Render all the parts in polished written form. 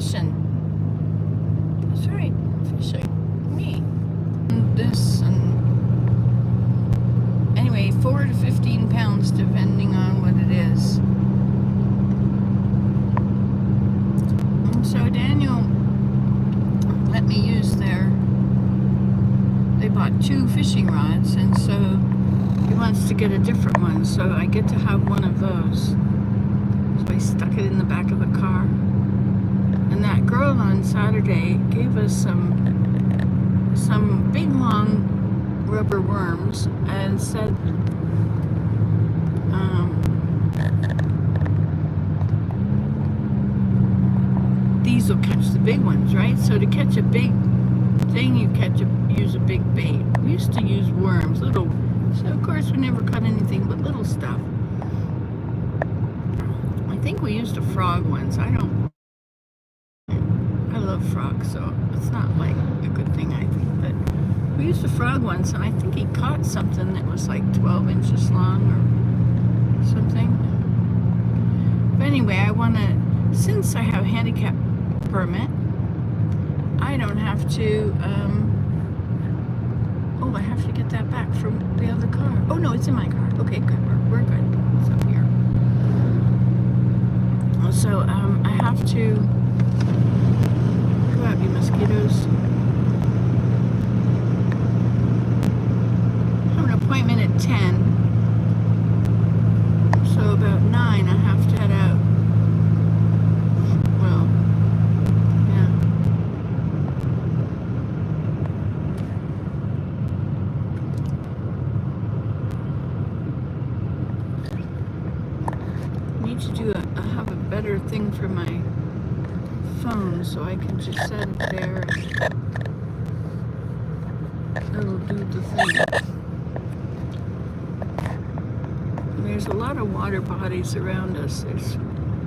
fishing. That's right, fishing. Me. And this and anyway, 4 to 15 pounds depending on what it is. And so Daniel let me use they bought 2 fishing rods, and so he wants to get a different one, so I get to have one of those. So I stuck it in the back of the car. And that girl on Saturday gave us some big long rubber worms and said these will catch the big ones, right? So to catch a big thing, you use a big bait. We used to use worms, little. So of course we never caught anything but little stuff. I think we used a frog once. I love frogs, so it's not like a good thing, I think. But we used a frog once, and I think he caught something that was like 12 inches long or something. But anyway, since I have a handicap permit, I don't have to, I have to get that back from the other car. Oh no, it's in my car. Okay, good, we're good. It's up here. So, I have to go out, you mosquitoes. I have an appointment at 10. So about 9, I have to head out. Well, yeah. I need to have a better thing for my phone, so I can just set it there and it'll do the thing. There's a lot of water bodies around us. There's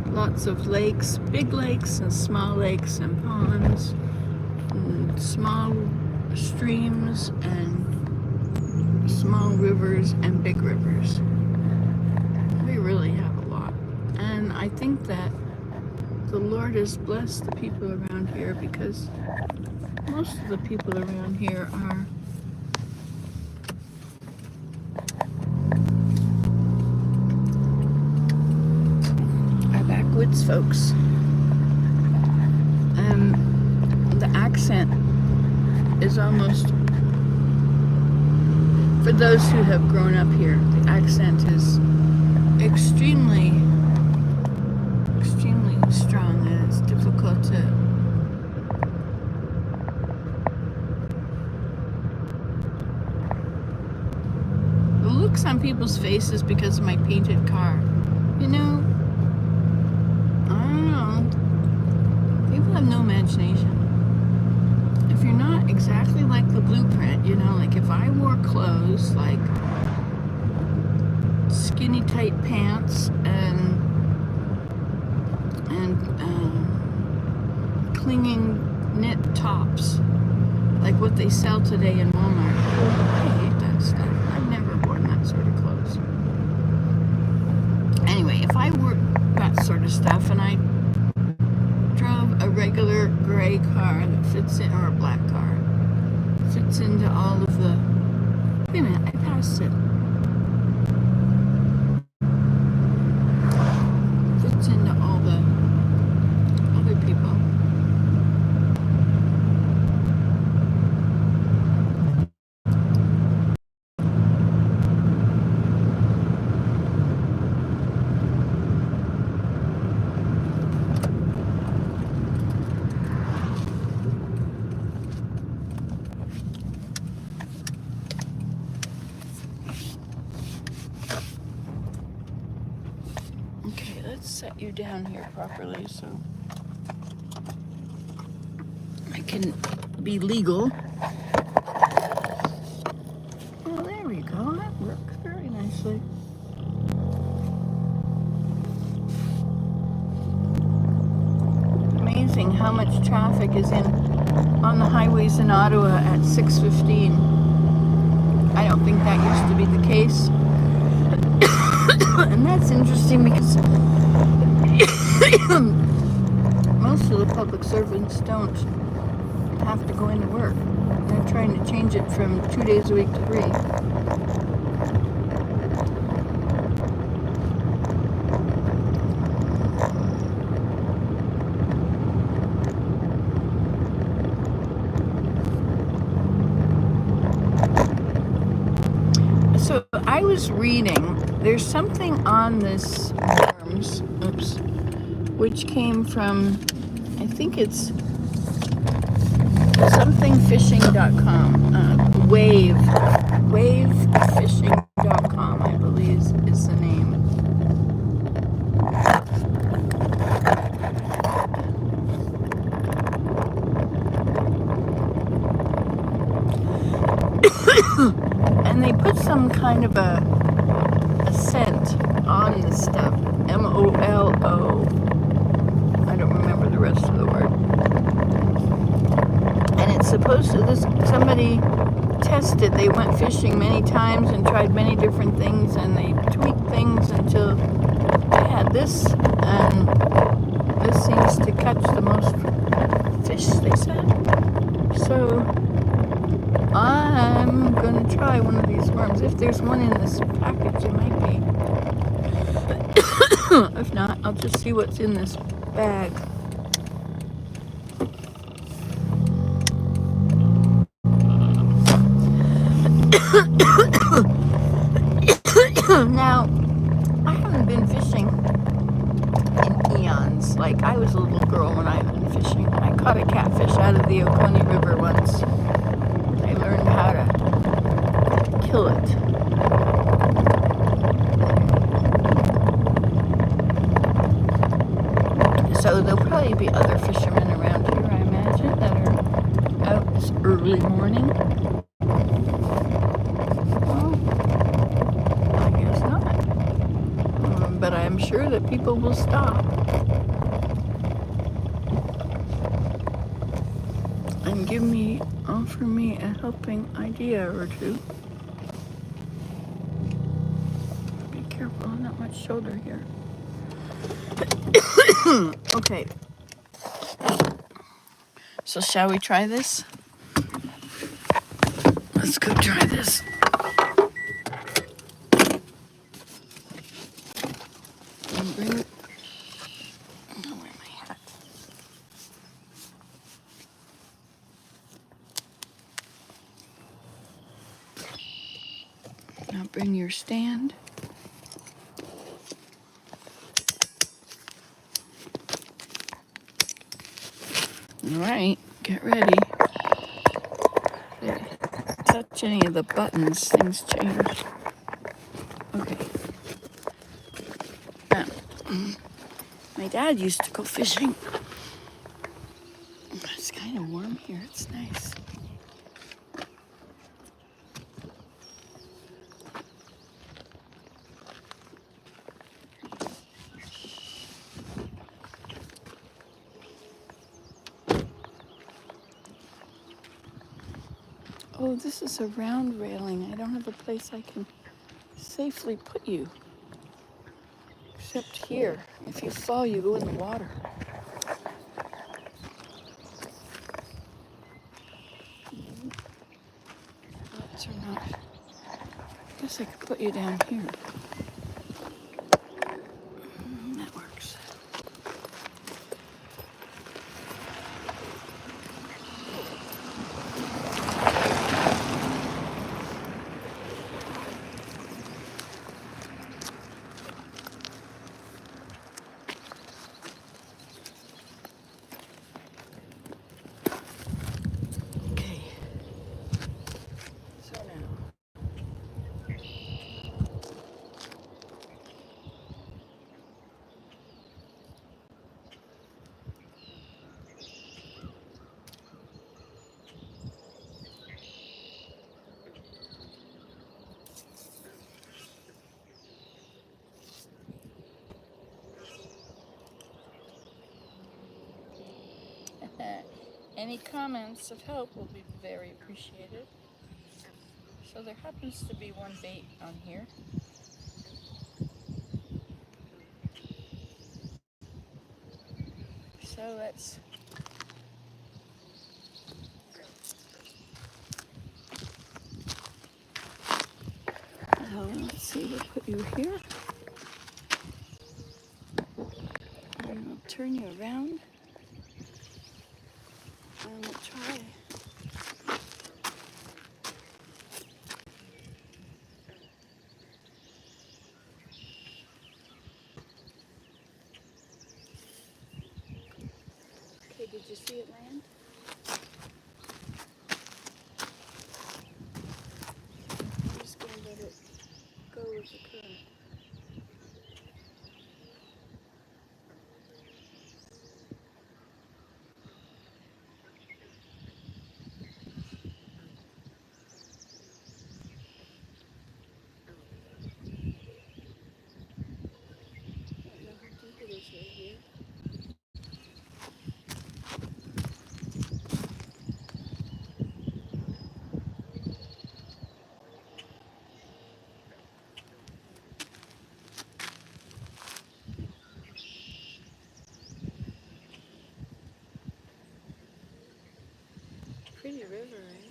lots of lakes, big lakes and small lakes and ponds, and small streams and small rivers and big rivers. We really have a lot. And I think that the Lord has blessed the people around here, because most of the people around here are backwoods folks. The accent is almost, for those who have grown up here, the accent is extremely strong, and it's difficult to the looks on people's faces because of my painted car. You know, I don't know. People have no imagination. If you're not exactly like the blueprint, you know, like if I wore clothes like skinny tight pants and clinging knit tops, like what they sell today in Walmart. I hate that stuff. I've never worn that sort of clothes. Anyway, if I wore that sort of stuff and I drove a regular gray car that fits in, or a black car, fits into all of the, wait a minute, I passed it. Fits into all the other people. Set you down here properly so I can be legal. Oh, there we go. That works very nicely. Amazing how much traffic is on the highways in Ottawa at 6:15. I don't think that used to be the case. And that's interesting because most most of the public servants don't have to go into work. They're trying to change it from 2 days a week to 3. So I was reading, there's something on this worms, which came from, I think it's somethingfishing.com, wavefishing.com, I believe is the name. And they put some kind of a scent on the stuff, MOLO. I don't remember the rest of the word. And it's supposed to, somebody tested, they went fishing many times and tried many different things, and they tweaked things until they had this, and this seems to catch the most fish, they said. So I'm gonna try one of these worms. If there's one in this package, it might be. If not, I'll just see what's in this bag. Now, I haven't been fishing in eons. Like, I was a little girl when I went fishing. I caught a catfish out of the Oconee River once. I learned how to kill it. So there'll probably be other fishermen around here, I imagine, that are out this early morning. Well, I guess not. But I'm sure that people will stop and offer me a helping idea or two. Be careful, not much shoulder here. Okay. So shall we try this? Let's go try this. And bring it. Oh, where's my hat? Now bring your stand. All right, get ready. There. Touch any of the buttons, things change. Okay. Now, my dad used to go fishing. It's kind of warm here, it's nice. Oh, this is a round railing. I don't have a place I can safely put you. Except here. If you fall, you go in the water. Lights are not. I guess I could put you down here. That works. Any comments of help will be very appreciated. So there happens to be one bait on here. So let's see, we'll put you here. And we'll turn you around. And we'll try. Okay, did you see it land? I'm just going to let it go with the current. I don't know how deep it is right here. Pretty river, eh?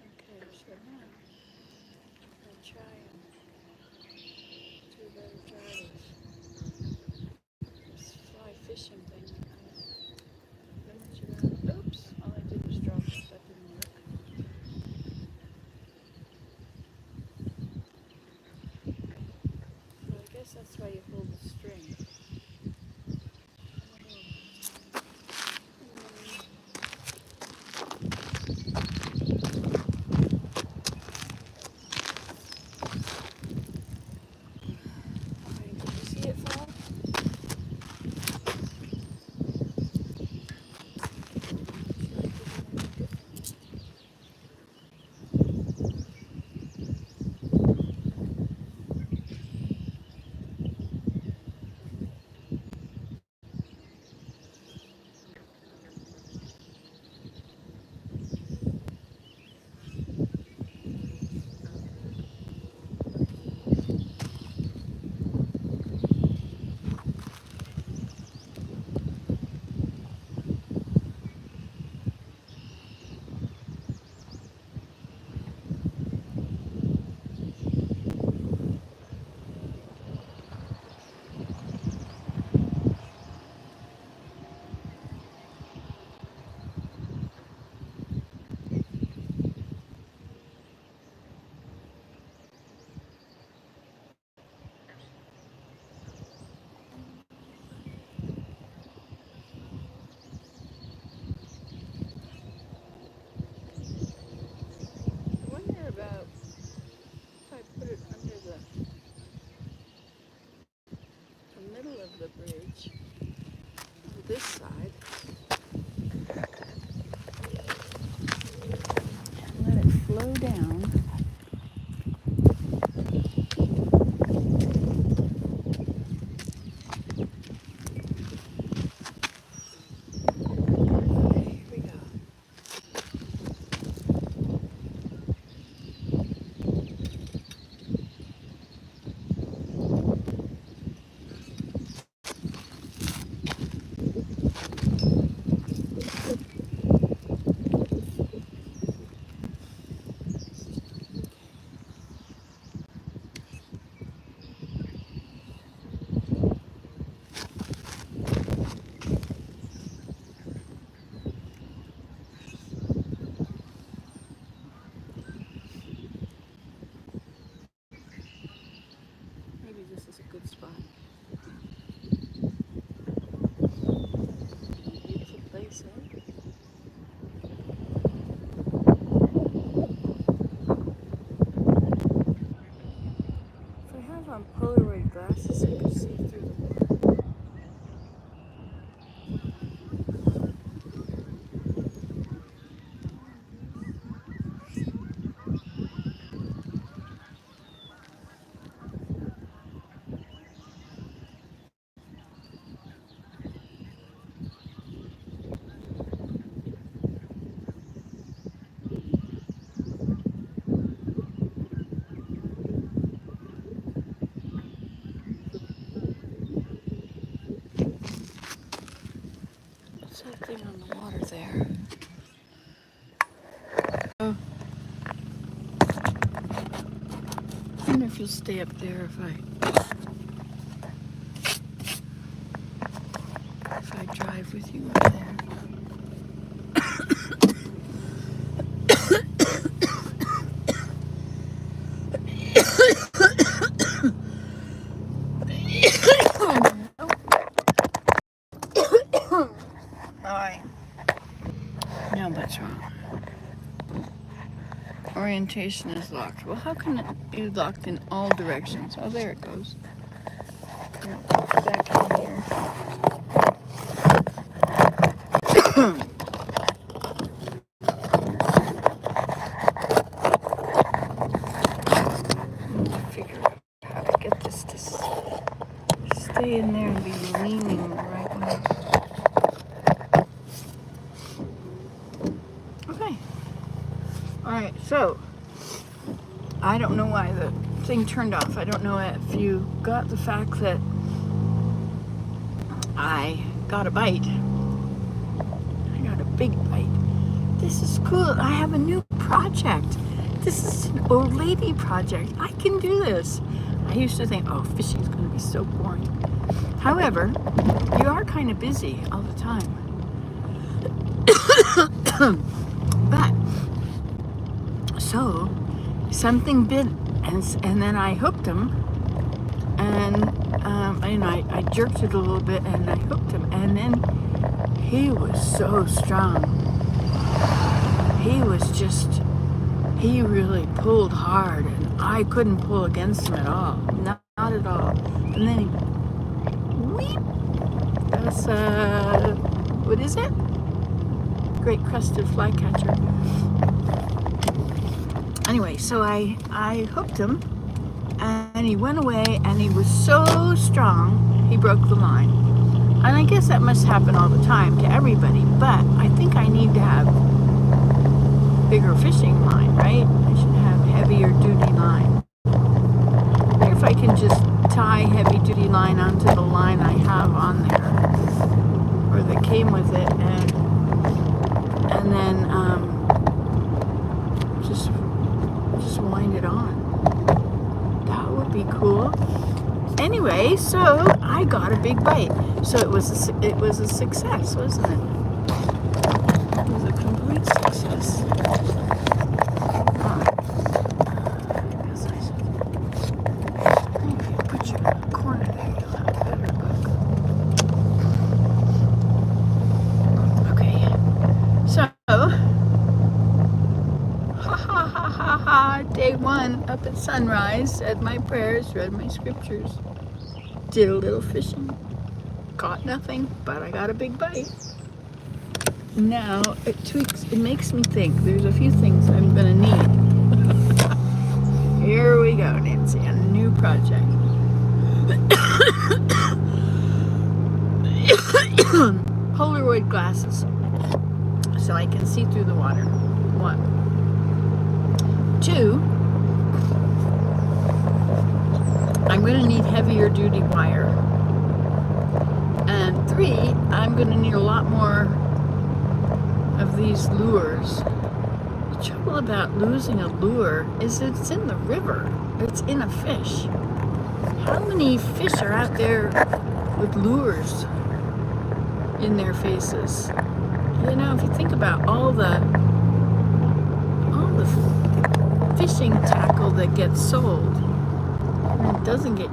Okay, so now I'll try and do a better job of this fly fishing thing. Oops, all I did was drop it. That didn't work. So I guess that's why you hold the string. Okay, can you see it fall? I wonder about if I put it under the middle of the bridge on this side and let it flow down. Maybe this is a good spot. Beautiful place, eh? If I have on Polaroid glasses, I could see through the water. something on the water there. Oh. I wonder if you'll stay up there if I drive with you up there. Alright. Now what's wrong? Orientation is locked. Well, how can it be locked in all directions? Oh, there it goes. Yeah, back in here. Figure out how to get this to stay in there and be leaning the right way. Okay. Alright, so I don't know why the thing turned off. I don't know if you got the fact that I got a bite. I got a big bite. This is cool. I have a new project. This is an old lady project. I can do this. I used to think, oh, fishing's going to be so boring. However, you are kind of busy all the time. But, so, something bit, and then I hooked him, and I jerked it a little bit, and I hooked him, and then he was so strong. He really pulled hard, and I couldn't pull against him at all. Not at all. And then he, weep. That's, what is it? Great crested flycatcher. Anyway, so I hooked him, and he went away, and he was so strong, he broke the line. And I guess that must happen all the time to everybody, but I think I need to have bigger fishing line, right? I should have heavier duty line. I wonder if I can just tie heavy duty line onto the line I have on there, or that came with it, and then just wind it on. That would be cool. Anyway, so I got a big bite. So it was a success, wasn't it? It was a complete success. I guess I should maybe put you in the corner there. You'll have a better look. Okay. So, day one, up at sunrise, said my prayers, read my scriptures, did a little fishing, caught nothing, but I got a big bite. Now it makes me think there's a few things I'm gonna need. Here we go, Nancy, a new project. Polaroid glasses, so I can see through the water. 1. 2, I'm going to need heavier duty wire. And 3, I'm going to need a lot more of these lures. The trouble about losing a lure is it's in the river. It's in a fish. How many fish are out there with lures in their faces? You know, if you think about all the fishing tackle that gets sold, and it doesn't get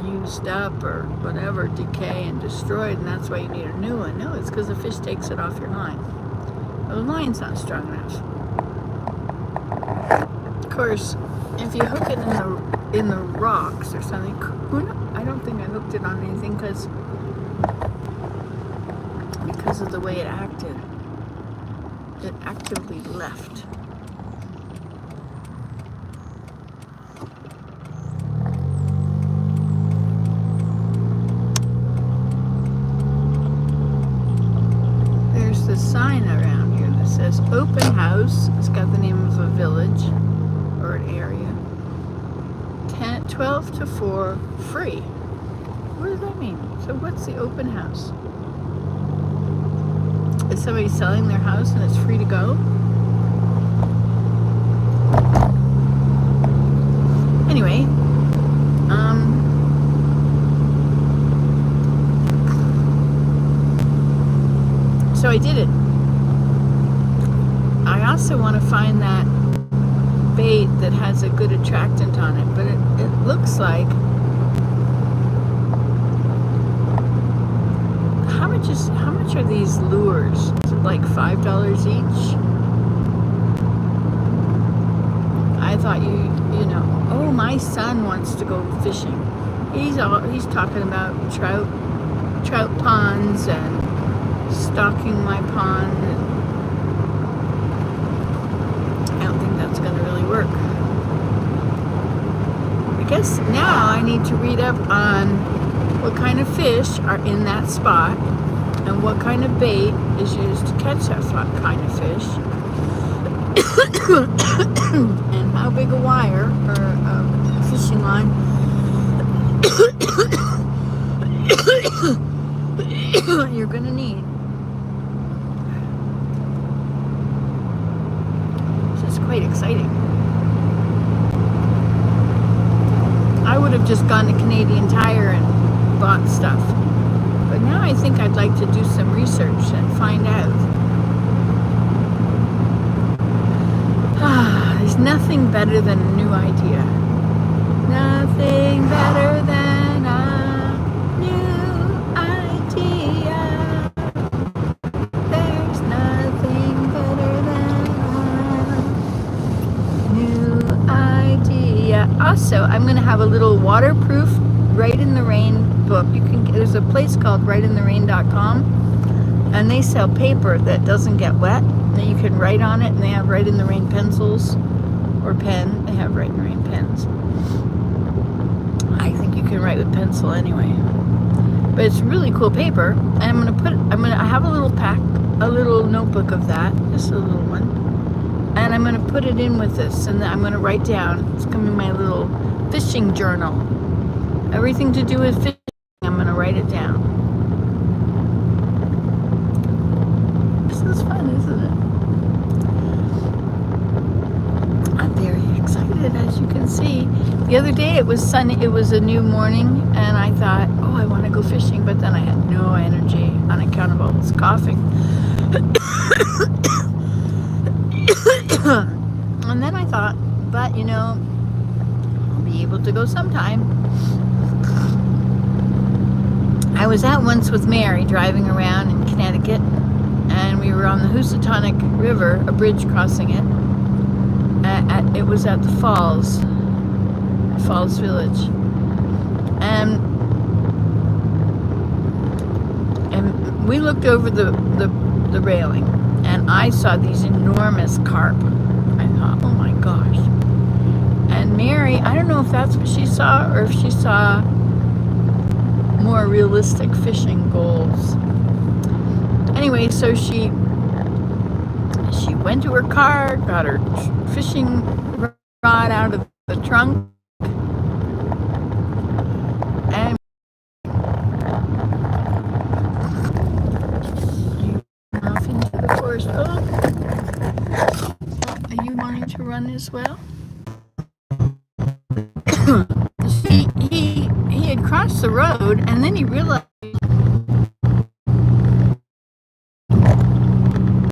used up or whatever, decay and destroyed, and that's why you need a new one. No, it's because the fish takes it off your line. Well, the line's not strong enough. Of course, if you hook it in the rocks or something, I don't think I hooked it on anything because of the way it acted. It actively left. There's this sign around here that says open house. It's got the name of a village or an area. 12 to 4 free. What does that mean? So what's the open house? Is somebody selling their house and it's free to go? Anyway, so I did it. I also want to find that bait that has a good attractant on it, but it looks like, how much are these lures? Is it like $5 each? I thought you know, oh, my son wants to go fishing. He's talking about trout ponds and stocking my pond. I don't think that's going to really work. I guess now I need to read up on what kind of fish are in that spot and what kind of bait is used to catch that kind of fish. And how big a wire or a fishing line you're going to need. This is quite exciting. I would have just gone to Canadian Tire and bought stuff. But now I think I'd like to do some research and find out. There's nothing better than a new idea. Nothing better than a new idea. There's nothing better than a new idea. Also, I'm going to have a little waterproof Right in the Rain book. There's a place called writeintherain.com, and they sell paper that doesn't get wet. And you can write on it, and they have Write in the Rain pencils or pen. They have Write in the Rain pens. I think you can write with pencil anyway. But it's really cool paper. And I have a little notebook of that, just a little one. And I'm gonna put it in with this, and I'm gonna write down. It's gonna be my little fishing journal. Everything to do with fishing, I'm gonna write it down. This is fun, isn't it? I'm very excited, as you can see. The other day it was sunny, it was a new morning, and I thought, oh, I want to go fishing, but then I had no energy on account of all this coughing. And then I thought, but you know, I'll be able to go sometime. I was out once with Mary driving around in Connecticut, and we were on the Housatonic River, a bridge crossing it. It was at the Falls Village, and we looked over the railing, and I saw these enormous carp. I thought, oh my gosh. And Mary, I don't know if that's what she saw or if she saw more realistic fishing goals. Anyway, so she went to her car, got her fishing rod out of the trunk, and off into the forest. Oh, are you wanting to run as well? He had crossed the road, and then he realized